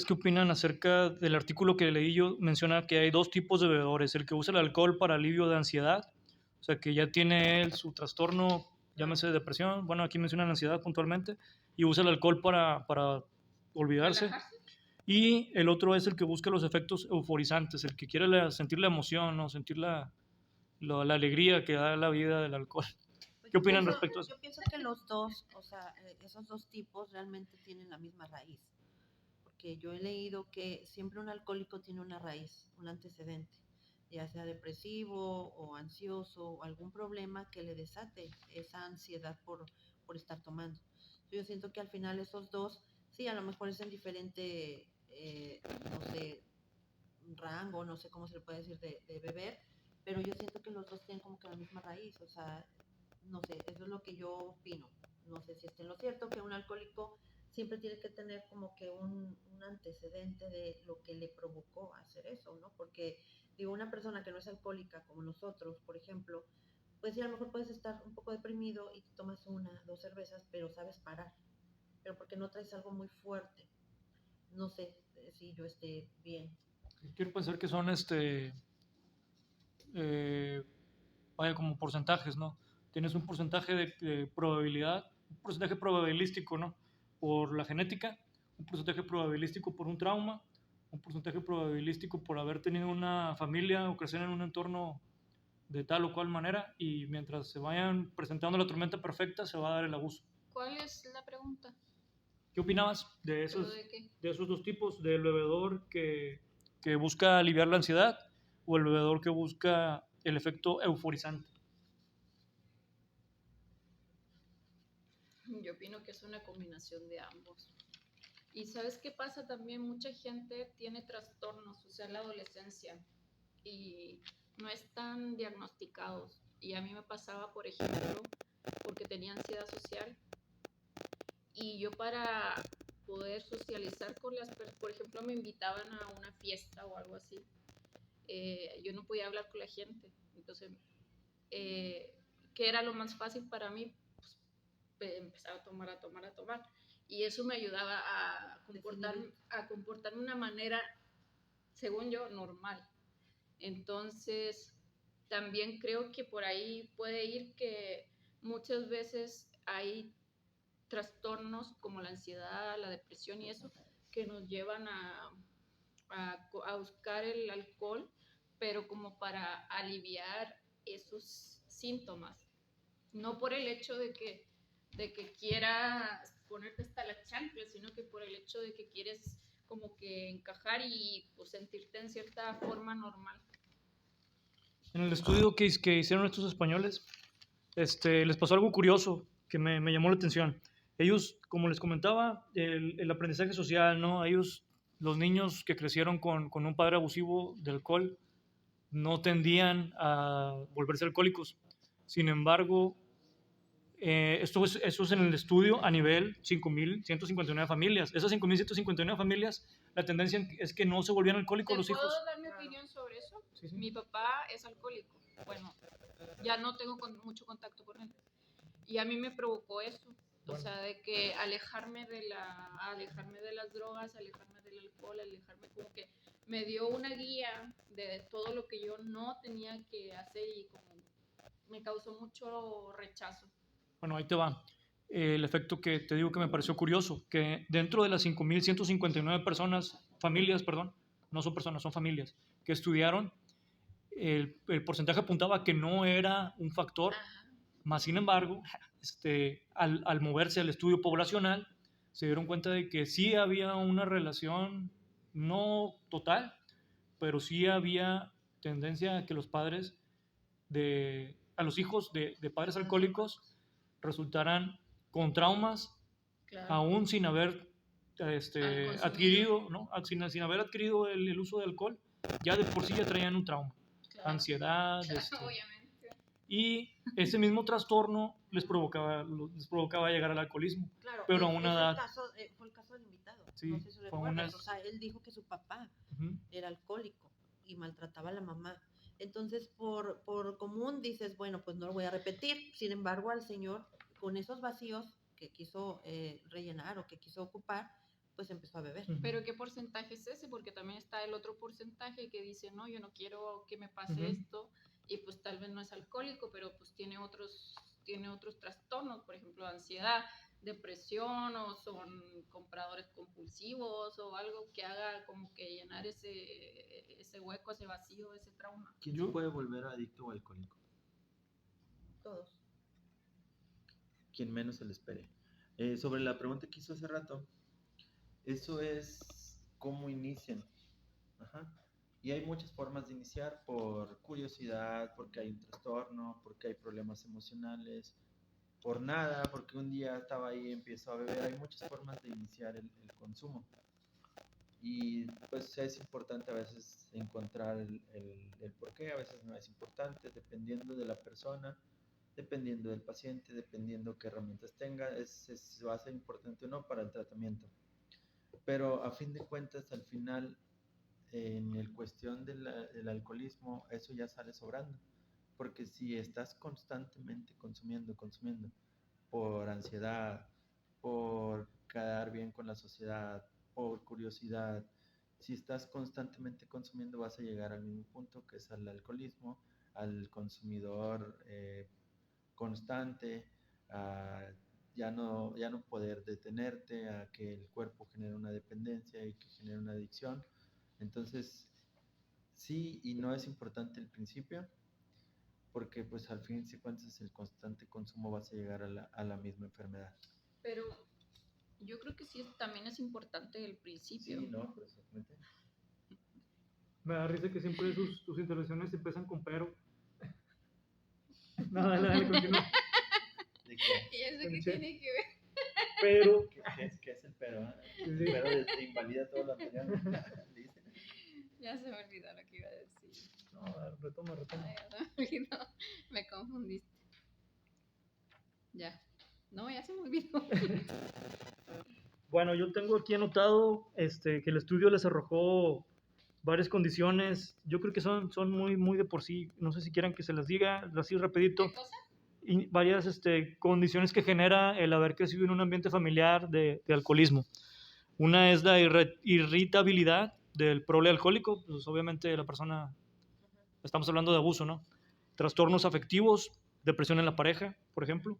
¿Qué opinan acerca del artículo que leí yo? Menciona que hay dos tipos de bebedores, el que usa el alcohol para alivio de ansiedad, o sea, que ya tiene él su trastorno, llámese depresión, bueno, aquí menciona la ansiedad puntualmente, y usa el alcohol para olvidarse. Relajarse. Y el otro es el que busca los efectos euforizantes, el que quiere sentir la emoción, ¿no? Sentir la alegría que da la vida del alcohol. Pues ¿Qué opinan respecto a eso? yo pienso que los dos, o sea, esos dos tipos realmente tienen la misma raíz. Porque yo he leído que siempre un alcohólico tiene una raíz, un antecedente, ya sea depresivo o ansioso o algún problema que le desate esa ansiedad por estar tomando. Yo siento que al final esos dos, sí, a lo mejor es en diferente, no sé, rango, no sé cómo se le puede decir, de beber, pero yo siento que los dos tienen como que la misma raíz, o sea, no sé, eso es lo que yo opino. No sé si esté en lo cierto, que un alcohólico siempre tiene que tener como que un antecedente de lo que le provocó hacer eso, ¿no? Porque, digo, una persona que no es alcohólica como nosotros, por ejemplo, pues sí, a lo mejor puedes estar un poco deprimido y te tomas una, dos cervezas, pero sabes parar, pero porque no traes algo muy fuerte. No sé si yo esté bien. Quiero pensar que son eh, vaya como porcentajes, ¿no? Tienes un porcentaje de probabilidad, un porcentaje probabilístico, ¿no? Por la genética, un porcentaje probabilístico por un trauma, un porcentaje probabilístico por haber tenido una familia o crecer en un entorno de tal o cual manera, y mientras se vayan presentando la tormenta perfecta se va a dar el abuso. ¿Cuál es la pregunta? ¿Qué opinabas ¿Pero de qué? de esos dos tipos, del bebedor que busca aliviar la ansiedad o el bebedor que busca el efecto euforizante? Yo opino que es una combinación de ambos. Y ¿sabes qué pasa también? Mucha gente tiene trastornos, o sea, en la adolescencia, y no están diagnosticados. Y a mí me pasaba, por ejemplo, porque tenía ansiedad social, y yo para poder socializar con las personas, por ejemplo, me invitaban a una fiesta o algo así, yo no podía hablar con la gente. Entonces, eh, ¿qué era lo más fácil para mí? Pues empezaba a tomar, a tomar, a tomar. Y eso me ayudaba a comportarme de una manera, según yo, normal. Entonces, también creo que por ahí puede ir que muchas veces hay trastornos como la ansiedad, la depresión y eso, que nos llevan a buscar el alcohol, pero como para aliviar esos síntomas. No por el hecho de que quieras ponerte hasta la chancla, sino que por el hecho de que quieres como que encajar y pues sentirte en cierta forma normal. En el estudio que hicieron estos españoles, les pasó algo curioso que me llamó la atención. Ellos, como les comentaba, el aprendizaje social, ¿no? Ellos, los niños que crecieron con un padre abusivo de alcohol, no tendían a volverse alcohólicos. Sin embargo, esto es en el estudio a nivel 5.159 familias. Esas 5.159 familias, la tendencia es que no se volvían alcohólicos ¿Te los puedo hijos. dar mi opinión sobre eso? Sí, sí. Mi papá es alcohólico. Bueno, ya no tengo mucho contacto con él. Y a mí me provocó eso. O Bueno. sea, de que alejarme de las drogas, alejarme del alcohol, alejarme como que me dio una guía de todo lo que yo no tenía que hacer y como me causó mucho rechazo. Bueno, ahí te va. El efecto que te digo que me pareció curioso, que dentro de las 5.159 personas, familias, perdón, no son personas, son familias, que estudiaron, el porcentaje apuntaba a que no era un factor, más sin embargo, al moverse al estudio poblacional, se dieron cuenta de que sí había una relación, no total, pero sí había tendencia a que los padres a los hijos de padres alcohólicos resultaran con traumas, Claro. aún sin haber adquirido, ¿no? sin haber adquirido el uso de alcohol, ya de por sí ya traían un trauma, Claro. ansiedad, Obviamente. y ese mismo trastorno les provocaba llegar al alcoholismo, Claro, pero a una edad. Fue el caso del invitado. Sí, no sé si fue recuerdas. O sea, él dijo que su papá uh-huh. era alcohólico y maltrataba a la mamá. Entonces, por común dices, bueno, pues no lo voy a repetir. Sin embargo, al señor, con esos vacíos que quiso rellenar o que quiso ocupar, pues empezó a beber. Pero ¿qué porcentaje es ese? Porque también está el otro porcentaje que dice, no, yo no quiero que me pase Ujú. esto, y pues tal vez no es alcohólico, pero pues tiene otros trastornos, por ejemplo, ansiedad, depresión, o son compradores compulsivos, o algo que haga como que llenar ese hueco, ese vacío, ese trauma. ¿Quién se puede volver adicto o alcohólico? Todos. Quien menos se le espere. Sobre la pregunta que hizo hace rato, eso es cómo inician. Ajá. Y hay muchas formas de iniciar: por curiosidad, porque hay un trastorno, porque hay problemas emocionales, por nada, porque un día estaba ahí y empiezo a beber. Hay muchas formas de iniciar el consumo. Y pues es importante a veces encontrar el por qué, a veces no es importante, dependiendo de la persona, dependiendo del paciente, dependiendo qué herramientas tenga, va a ser importante o no para el tratamiento. Pero a fin de cuentas, al final, en el cuestión del alcoholismo, eso ya sale sobrando. Porque si estás constantemente consumiendo, por ansiedad, por quedar bien con la sociedad, por curiosidad, si estás constantemente consumiendo, vas a llegar al mismo punto, que es al alcoholismo, al consumidor constante, a ya no poder detenerte, a que el cuerpo genere una dependencia y que genere una adicción. Entonces, sí y no es importante el principio, porque pues al fin de cuentas el constante consumo vas a llegar a la misma enfermedad. Pero yo creo que sí, también es importante el principio. Sí, ¿no? Por exactamente. Me da risa que siempre tus intervenciones empiezan con pero. No, dale, continúa. ¿De qué? ¿Y eso qué Pinche. tiene que ver? Pero, ¿Qué es el pero? Sí. El pero te invalida todo lo anterior. Dice. Ya se me olvidó lo que iba a decir. no, retoma. Ay, ya se me olvidó. Me confundiste. Ya. No, ya se me olvidó. Bueno, yo tengo aquí anotado que el estudio les arrojó varias condiciones. Yo creo que son muy de por sí. No sé si quieran que se las diga así rapidito. ¿Qué cosa? Y varias condiciones que genera el haber crecido en un ambiente familiar de alcoholismo. Una es la irritabilidad del prole alcohólico, pues obviamente la persona, estamos hablando de abuso, ¿no? Trastornos afectivos, depresión en la pareja, por ejemplo,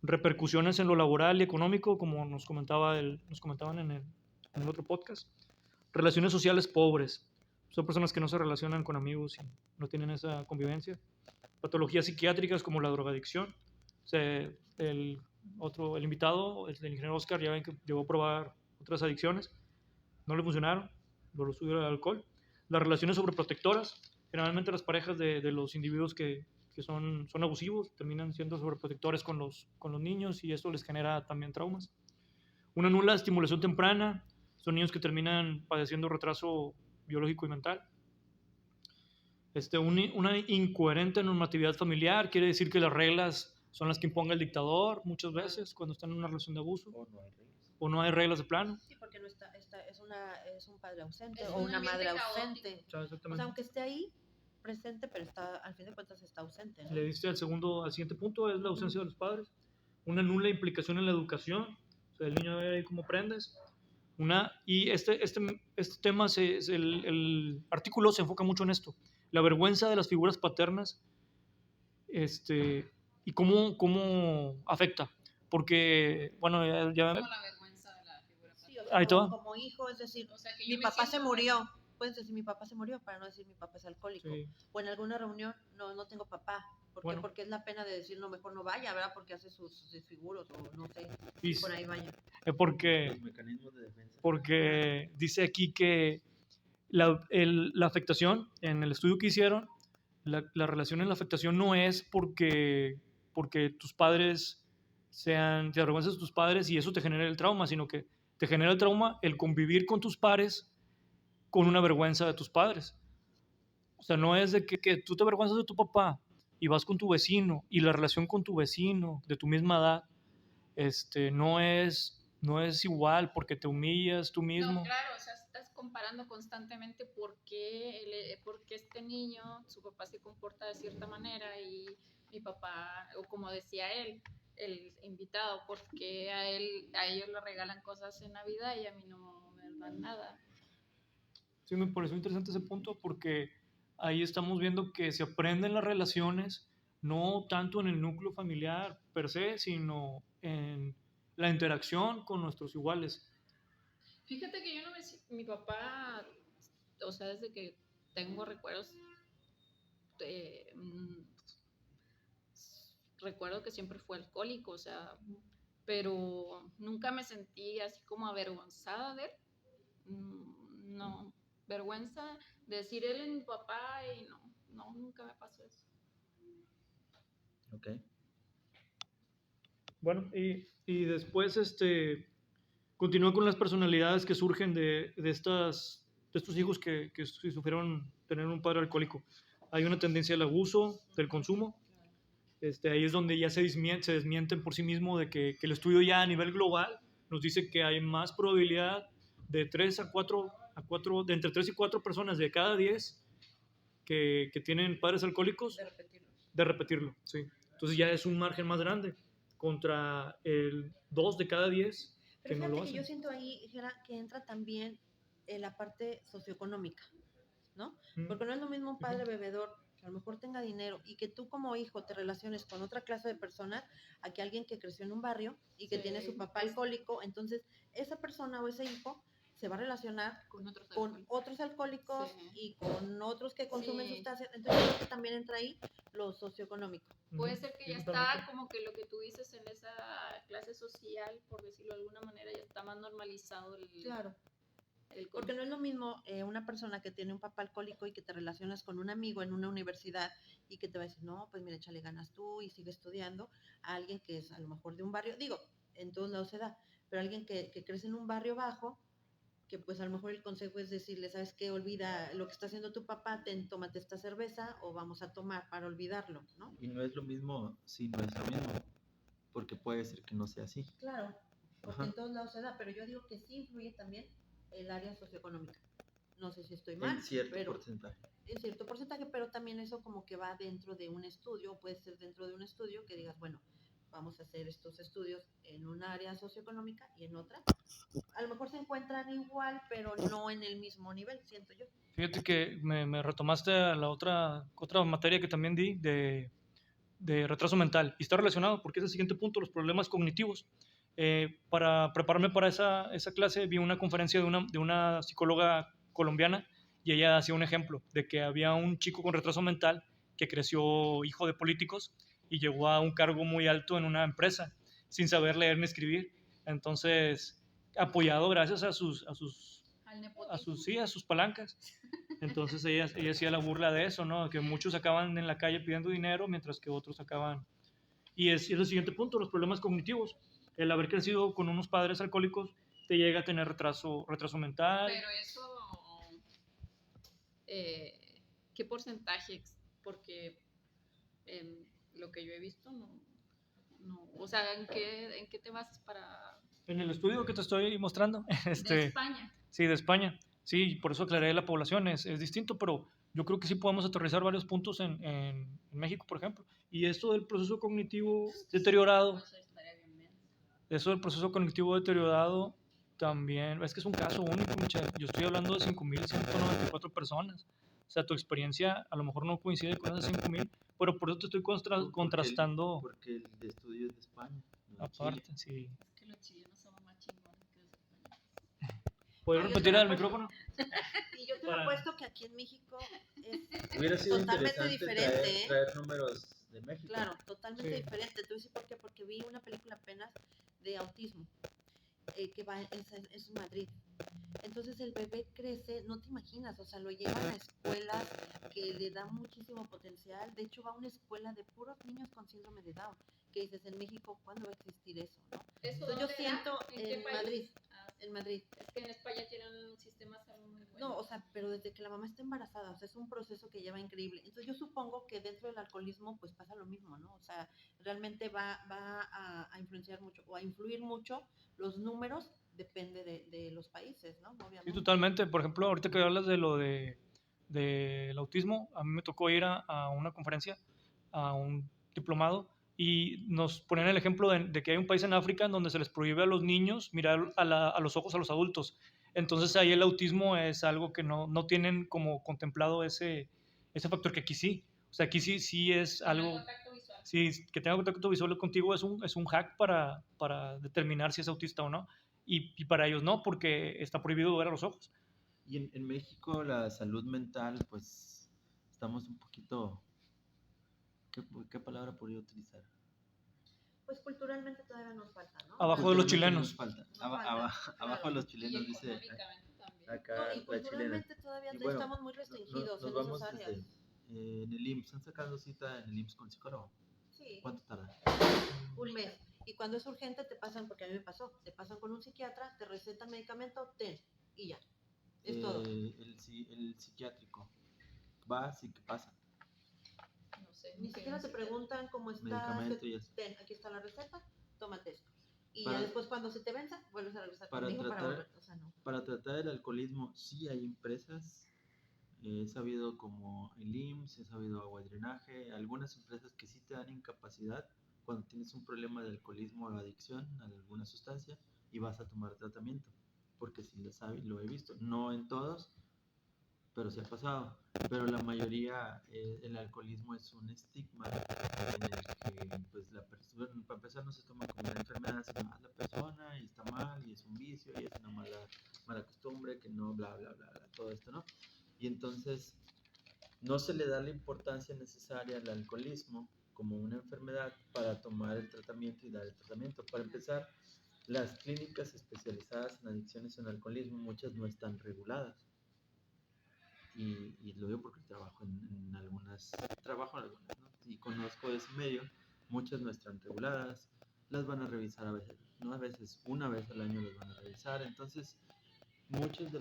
repercusiones en lo laboral y económico, como nos comentaban en el otro podcast, relaciones sociales pobres, son personas que no se relacionan con amigos y no tienen esa convivencia, patologías psiquiátricas como la drogadicción. O sea, el invitado, el ingeniero Oscar, ya ven que llegó a probar otras adicciones, no le funcionaron, lo suyo era el alcohol. Las relaciones sobreprotectoras, generalmente las parejas de los individuos que son abusivos terminan siendo sobreprotectores con los niños y esto les genera también traumas. Una nula estimulación temprana, son niños que terminan padeciendo retraso biológico y mental. Una incoherente normatividad familiar, quiere decir que las reglas son las que imponga el dictador muchas veces cuando están en una relación de abuso. O no hay reglas. O no hay reglas de plano. Sí, porque no es un padre ausente Es o un una ambiente madre caótico. ausente. O sea, O exactamente. sea, aunque esté ahí presente, pero está, al fin de cuentas está ausente, ¿no? Le diste al siguiente punto, es la ausencia de los padres. Una nula implicación en la educación, o sea, el niño ve ahí cómo aprendes. Y este tema, el artículo se enfoca mucho en esto, la vergüenza de las figuras paternas y cómo afecta. Porque, bueno, ya Como la vergüenza de la figura Sí, paterna. o sea, Ahí te va. como hijo, es decir, O sea, que yo mi me papá se siento murió. Puedes decir mi papá se murió para no decir mi papá es alcohólico. Sí. O en alguna reunión, no tengo papá. ¿Por Bueno. qué? Porque es la pena de decir, no, mejor no vaya, ¿verdad? Porque hace sus desfiguros o no sé, Y por ahí vaya. porque Los mecanismos de defensa. porque dice aquí que la afectación, en el estudio que hicieron, la relación en la afectación no es porque tus padres te avergüenzas de tus padres y eso te genera el trauma, sino que te genera el trauma el convivir con tus pares con una vergüenza de tus padres. O sea, no es de que tú te avergüenzas de tu papá y vas con tu vecino y la relación con tu vecino de tu misma edad no es igual porque te humillas tú mismo. No, claro, o sea, estás comparando constantemente por qué este niño, su papá se comporta de cierta manera y mi papá, o como decía él, el invitado, porque a ellos le regalan cosas en Navidad y a mí no me dan nada. Sí, me pareció interesante ese punto porque ahí estamos viendo que se aprenden las relaciones, no tanto en el núcleo familiar per se, sino en la interacción con nuestros iguales. Fíjate que yo no me... Mi papá, o sea, desde que tengo recuerdos, eh, mm, recuerdo que siempre fue alcohólico, o sea, pero nunca me sentí así como avergonzada de él. No, vergüenza de decir él es mi papá y no, nunca me pasó eso. Ok. Bueno, y después continúa con las personalidades que surgen de estos hijos que sufrieron tener un padre alcohólico. Hay una tendencia al abuso, del consumo. Ahí es donde ya se desmienten por sí mismo de que el estudio ya a nivel global nos dice que hay más probabilidad de 3 a 4, de entre 3 y 4 personas de cada 10 que tienen padres alcohólicos De repetirlo. de repetirlo, sí. Entonces ya es un margen más grande contra el 2 de cada 10 que Pero no lo fíjate que yo hacen. siento ahí, Gera, que entra también la parte socioeconómica, ¿no? Porque no es lo mismo un padre bebedor que a lo mejor tenga dinero y que tú como hijo te relaciones con otra clase de personas a que alguien que creció en un barrio y que Sí. tiene su papá alcohólico, entonces esa persona o ese hijo se va a relacionar Con otros con alcohólicos. otros alcohólicos Sí. y con otros que consumen Sí. sustancias, entonces yo creo que también entra ahí lo socioeconómico. Puede ser que Sí, ya totalmente. está como que lo que tú dices en esa clase social, por decirlo de alguna manera, ya está más normalizado Claro. el Porque no es lo mismo una persona que tiene un papá alcohólico y que te relacionas con un amigo en una universidad y que te va a decir, no, pues mira, échale ganas tú y sigue estudiando, a alguien que es a lo mejor de un barrio, digo, en todos lados se da, pero alguien que crece en un barrio bajo, que pues a lo mejor el consejo es decirle, ¿sabes qué? Olvida lo que está haciendo tu papá, tómate esta cerveza o vamos a tomar para olvidarlo, ¿no? Y no es lo mismo, sí, no es lo mismo, porque puede ser que no sea así. Claro, porque Ajá. en todos lados se da, pero yo digo que sí influye también el área socioeconómica. No sé si estoy mal, En cierto pero porcentaje. en cierto porcentaje, pero también eso como que va dentro de un estudio, puede ser dentro de un estudio que digas, bueno, vamos a hacer estos estudios en un área socioeconómica y en otra. A lo mejor se encuentran igual, pero no en el mismo nivel, siento yo. Fíjate que me retomaste a la otra materia que también di de retraso mental. Y está relacionado porque es el siguiente punto, los problemas cognitivos. Para prepararme para esa clase vi una conferencia de una psicóloga colombiana y ella hacía un ejemplo de que había un chico con retraso mental que creció hijo de políticos y llegó a un cargo muy alto en una empresa sin saber leer ni escribir. Entonces, apoyado gracias a sus al nepotismo. a sus palancas. Entonces ella hacía la burla de eso, ¿no? Que muchos acaban en la calle pidiendo dinero mientras que otros acaban... Y es el siguiente punto, los problemas cognitivos. El haber crecido con unos padres alcohólicos te llega a tener retraso mental. Pero eso, ¿qué porcentaje? Porque lo que yo he visto, no. O sea, ¿en qué te basas para...? En el estudio que te estoy mostrando. De España. Sí, de España. Sí, por eso aclaré la población, es distinto, pero yo creo que sí podemos aterrizar varios puntos en México, por ejemplo. Y esto del proceso cognitivo deteriorado, Pues estaría bien menso. eso del proceso cognitivo deteriorado también, es que es un caso único, Michelle. Yo estoy hablando de 5.194 personas. O sea, tu experiencia a lo mejor no coincide con esas 5.000, pero por eso te estoy contrastando Porque el de estudio es de España. No de Chile. aparte. Sí. Es que los chilenos son más chingones que los españoles. ¿Puedes No, yo repetir te lo al apuesto. micrófono? Y yo te lo Para- apuesto que aquí en México es Hubiera sido totalmente interesante diferente, ¿eh? traer números de México. Claro, totalmente Sí. diferente. Tú dices por qué, porque vi una película apenas de autismo que va es en Madrid. Entonces el bebé crece, no te imaginas, o sea, lo llevan a escuelas que le dan muchísimo potencial. De hecho, va a una escuela de puros niños con síndrome de Down. Que dices, en México, ¿cuándo va a existir eso? ¿No? ¿Eso Entonces yo dónde siento era? ¿En qué en país? Madrid, Ah, en Madrid. es que en España tienen un sistema de salud muy bueno. No, o sea, pero desde que la mamá está embarazada, o sea, es un proceso que lleva increíble. Entonces yo supongo que dentro del alcoholismo pues pasa lo mismo, ¿no? O sea, realmente va a influenciar mucho o a influir mucho los números, depende de los países, ¿no? Sí, Obviamente. totalmente. Por ejemplo, ahorita que hablas de lo del autismo, a mí me tocó ir a una conferencia, a un diplomado, Y nos ponían el ejemplo de que hay un país en África en donde se les prohíbe a los niños mirar a los ojos a los adultos. Entonces ahí el autismo es algo que no tienen como contemplado ese factor que aquí sí. O sea, aquí sí es algo... Contacto visual. Sí, que tenga contacto visual contigo es un hack para determinar si es autista o no. Y para ellos no, porque está prohibido ver a los ojos. Y en México la salud mental, pues estamos un poquito... ¿Qué palabra podría utilizar? Pues culturalmente todavía nos falta, ¿no? Abajo de los Culturalmente chilenos. nos falta. Nos falta, Abajo de claro. los Y chilenos, dice económicamente también. acá No, y la chilena. culturalmente todavía Y bueno, estamos muy restringidos nos en vamos esas áreas. en el IMSS. ¿Están sacando cita en el IMSS con psicólogo? Sí, ¿Cuánto tarda? un mes. Y cuando es urgente te pasan, porque a mí me pasó, te pasan con un psiquiatra, te recetan medicamento, ten, y ya. Es todo. El psiquiátrico. Vas y ¿qué pasa? No sé. Ni siquiera te preguntan cómo estás, Medicamento y eso. ten, aquí está la receta, tómate esto. Y Para- ya después cuando se te venza, vuelves a regresar para conmigo para tratar- volver. O sea, no. Para tratar el alcoholismo, sí hay empresas. He sabido como el IMSS, he sabido agua y drenaje, algunas empresas que sí te dan incapacidad cuando tienes un problema de alcoholismo o adicción a alguna sustancia y vas a tomar tratamiento, porque sí lo he visto, no en todos, pero sí ha pasado. Pero la mayoría, el alcoholismo es un estigma en el que pues la persona, para empezar, no se toma como una enfermedad, sino la persona y está mal y es un vicio y es una mala costumbre que no, bla, bla, bla, bla, todo esto, ¿no? Y entonces no se le da la importancia necesaria al alcoholismo como una enfermedad para tomar el tratamiento y dar el tratamiento. Para empezar, las clínicas especializadas en adicciones o en alcoholismo, muchas no están reguladas. Y lo digo porque trabajo en algunas, ¿no? Y conozco ese medio, muchas no están reguladas, las van a revisar a veces, no a veces, una vez al año las van a revisar, entonces muchas de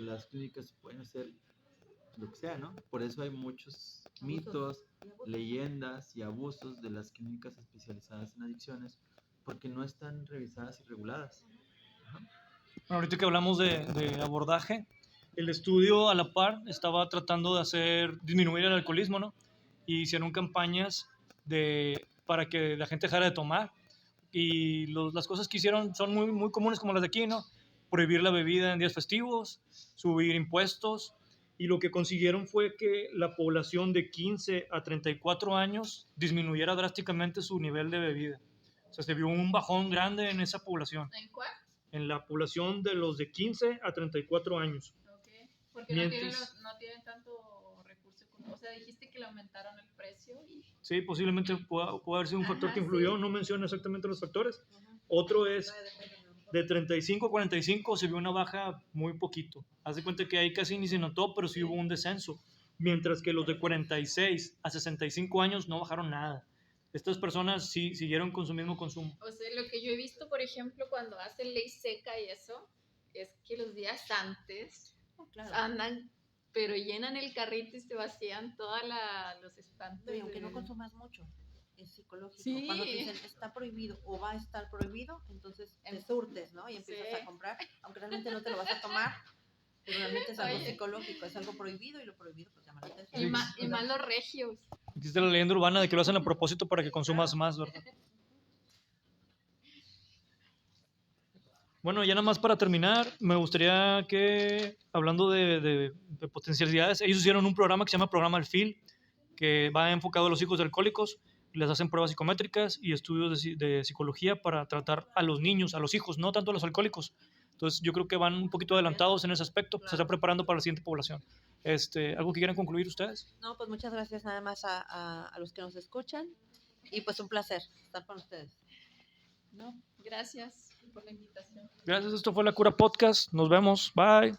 las clínicas pueden ser lo que sea, ¿no? Por eso hay muchos mitos, leyendas y abusos de las clínicas especializadas en adicciones, porque no están revisadas y reguladas. Ajá. Bueno, ahorita que hablamos de abordaje, el estudio a la par estaba tratando de disminuir el alcoholismo, ¿no? Y hicieron campañas para que la gente dejara de tomar. Y las cosas que hicieron son muy, muy comunes como las de aquí, ¿no? Prohibir la bebida en días festivos, subir impuestos. Y lo que consiguieron fue que la población de 15 a 34 años disminuyera drásticamente su nivel de bebida. O sea, se vio un bajón grande en esa población. ¿En cuál? En la población de los de 15 a 34 años. Okay. Porque no tienen tanto recurso económico. O sea, dijiste que le aumentaron el precio. Sí, posiblemente pueda haber sido un factor Ajá, que influyó. sí. No menciona exactamente los factores. Otro es de 35 a 45 se vio una baja muy poquito. Haz de cuenta que ahí casi ni se notó, pero sí hubo un descenso. Mientras que los de 46 a 65 años no bajaron nada. Estas personas sí siguieron con su mismo consumo. O sea, lo que yo he visto, por ejemplo, cuando hacen ley seca y eso, es que los días antes Claro. andan, pero llenan el carrito y se vacían todos los estantes. Y aunque no consumas mucho, es psicológico. Sí. Cuando te dicen está prohibido o va a estar prohibido, entonces te surtes, ¿no? Y empiezas Sí. a comprar, aunque realmente no te lo vas a tomar, pero realmente es algo Oye. psicológico, es algo prohibido y lo prohibido pues llama la atención. Y más los regios. Existe la leyenda urbana de que lo hacen a propósito para que consumas más, ¿verdad? Bueno, ya nada más para terminar, me gustaría que, hablando de potencialidades, ellos hicieron un programa que se llama Programa Alfil, que va enfocado a los hijos de alcohólicos, les hacen pruebas psicométricas y estudios de psicología para tratar a los niños, a los hijos, no tanto a los alcohólicos. Entonces yo creo que van un poquito adelantados en ese aspecto, se están preparando para la siguiente población. ¿Algo que quieran concluir ustedes? No, pues muchas gracias nada más a los que nos escuchan y pues un placer estar con ustedes. No, gracias por la invitación. Gracias, esto fue La Cura Podcast, nos vemos, bye.